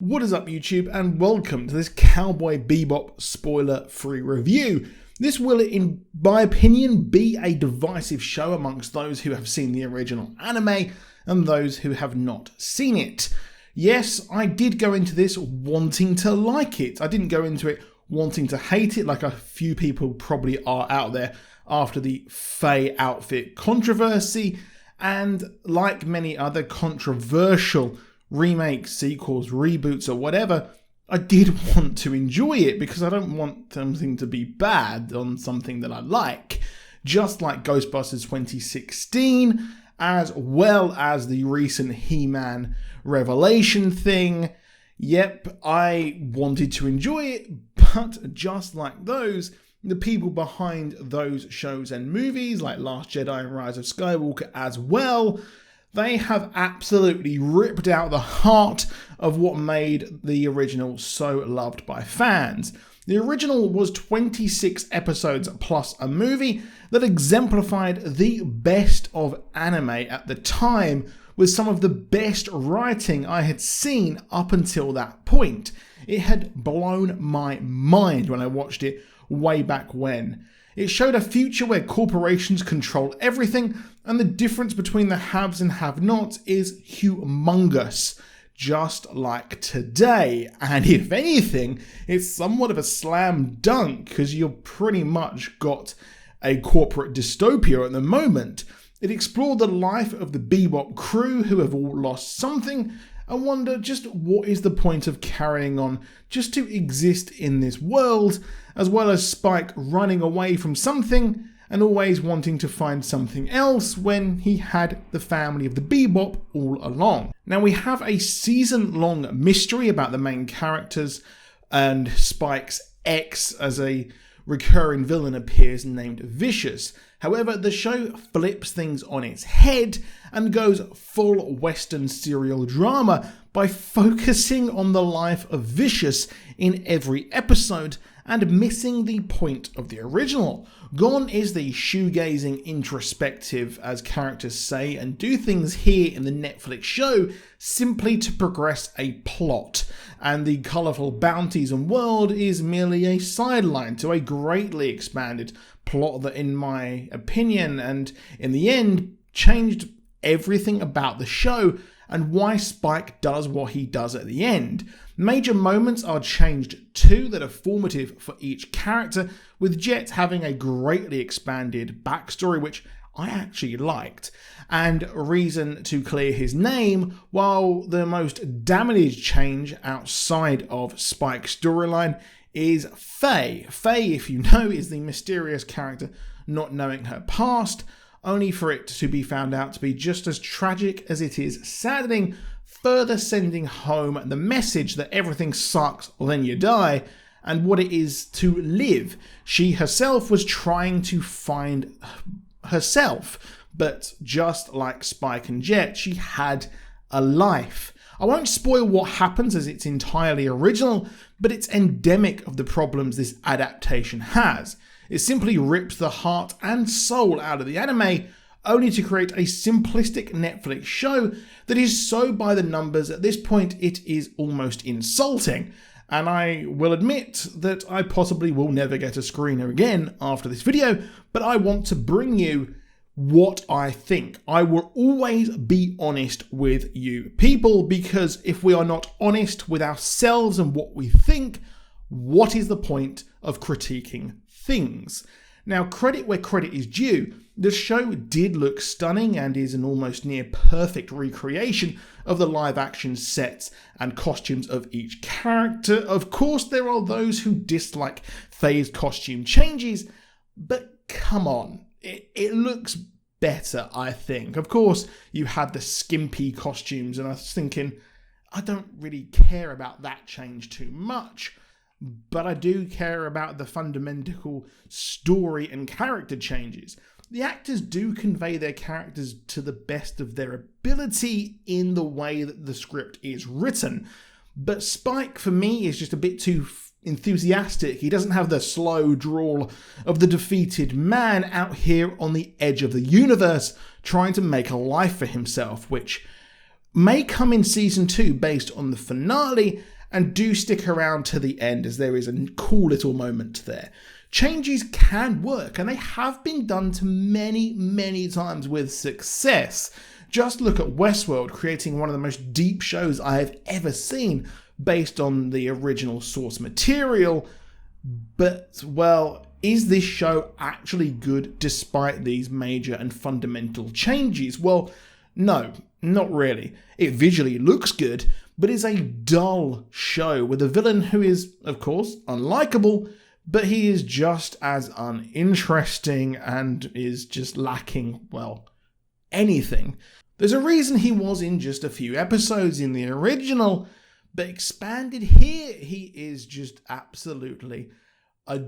What is up YouTube, and welcome to this Cowboy Bebop spoiler-free review. This will, in my opinion, be a divisive show amongst those who have seen the original anime and those who have not seen it. Yes, I did go into this wanting to like it. I didn't go into it wanting to hate it like a few people probably are out there after the Faye outfit controversy, and like many other controversial remakes, sequels, reboots, or whatever, I did want to enjoy it because I don't want something to be bad on something that I like. Just like Ghostbusters 2016, as well as the recent He-Man Revelation thing. Yep, I wanted to enjoy it, but just like those, the people behind those shows and movies, like Last Jedi and Rise of Skywalker as well, they have absolutely ripped out the heart of what made the original so loved by fans. The original was 26 episodes plus a movie that exemplified the best of anime at the time, with some of the best writing I had seen up until that point. It had blown my mind when I watched it way back when. It showed a future where corporations control everything, and the difference between the haves and have-nots is humongous, just like today. And if anything, it's somewhat of a slam dunk, because you've pretty much got a corporate dystopia at the moment. It explored the life of the Bebop crew, who have all lost something, and wonder just what is the point of carrying on just to exist in this world, as well as Spike running away from something and always wanting to find something else when he had the family of the Bebop all along. Now we have a season-long mystery about the main characters, and Spike's ex as a recurring villain appears named Vicious. However, the show flips things on its head and goes full Western serial drama by focusing on the life of Vicious in every episode and missing the point of the original. Gone is the shoegazing introspective, as characters say and do things here in the Netflix show simply to progress a plot, and the colourful bounties and world is merely a sideline to a greatly expanded plot that, in my opinion and in the end, changed everything about the show and why Spike does what he does at the end. Major moments are changed too that are formative for each character, with Jet having a greatly expanded backstory, which I actually liked, and reason to clear his name, while the most damaged change outside of Spike's storyline is Faye. Faye, if you know, is the mysterious character not knowing her past, only for it to be found out to be just as tragic as it is saddening, further sending home the message that everything sucks when you die and what it is to live. She herself was trying to find herself, but just like Spike and Jet, she had a life. I won't spoil what happens as it's entirely original, but it's endemic of the problems this adaptation has. It simply rips the heart and soul out of the anime, only to create a simplistic Netflix show that is so by the numbers at this point it is almost insulting. And I will admit that I possibly will never get a screener again after this video, but I want to bring you what I think. I will always be honest with you people, because if we are not honest with ourselves and what we think, what is the point of critiquing things? Now, credit where credit is due. The show did look stunning and is an almost near perfect recreation of the live action sets and costumes of each character. Of course, there are those who dislike Faye's costume changes, but come on, it looks better, I think. Of course, you had the skimpy costumes, and I was thinking, I don't really care about that change too much, but I do care about the fundamental story and character changes. The actors do convey their characters to the best of their ability in the way that the script is written, but Spike, for me, is just a bit too enthusiastic. He doesn't have the slow drawl of the defeated man out here on the edge of the universe trying to make a life for himself, which may come in season 2 based on the finale, and do stick around to the end as there is a cool little moment there. Changes can work, and they have been done to many times with success. Just look at Westworld creating one of the most deep shows I have ever seen based on the original source material. But, well, is this show actually good despite these major and fundamental changes? Well, no, not really. It visually looks good, but is a dull show with a villain who is, of course, unlikable, but he is just as uninteresting and is just lacking, well, anything. There's a reason he was in just a few episodes in the original, but expanded here, he is just absolutely a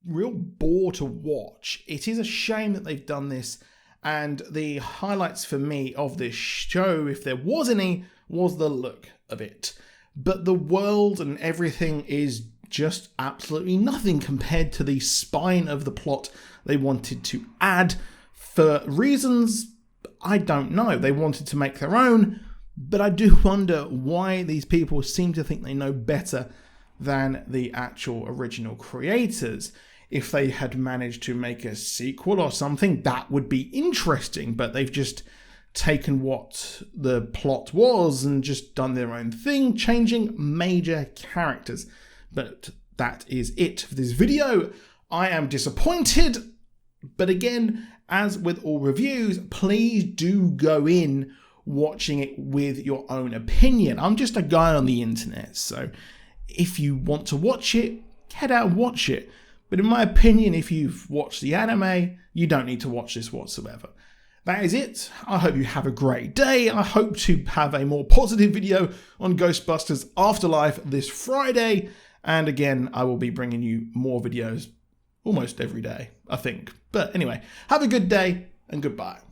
real bore to watch. It is a shame that they've done this, and the highlights for me of this show, if there was any, was the look of it. But the world and everything is just absolutely nothing compared to the spine of the plot they wanted to add for reasons I don't know. They wanted to make their own, but I do wonder why these people seem to think they know better than the actual original creators. If they had managed to make a sequel or something, that would be interesting, but they've just taken what the plot was and just done their own thing, changing major characters. But that is it for this video. I am disappointed, but again, as with all reviews, please do go in watching it with your own opinion. I'm just a guy on the internet, so if you want to watch it, head out and watch it. But in my opinion, if you've watched the anime, you don't need to watch this whatsoever. That is it. I hope you have a great day. I hope to have a more positive video on Ghostbusters Afterlife this Friday. And again, I will be bringing you more videos almost every day, I think. But anyway, have a good day and goodbye.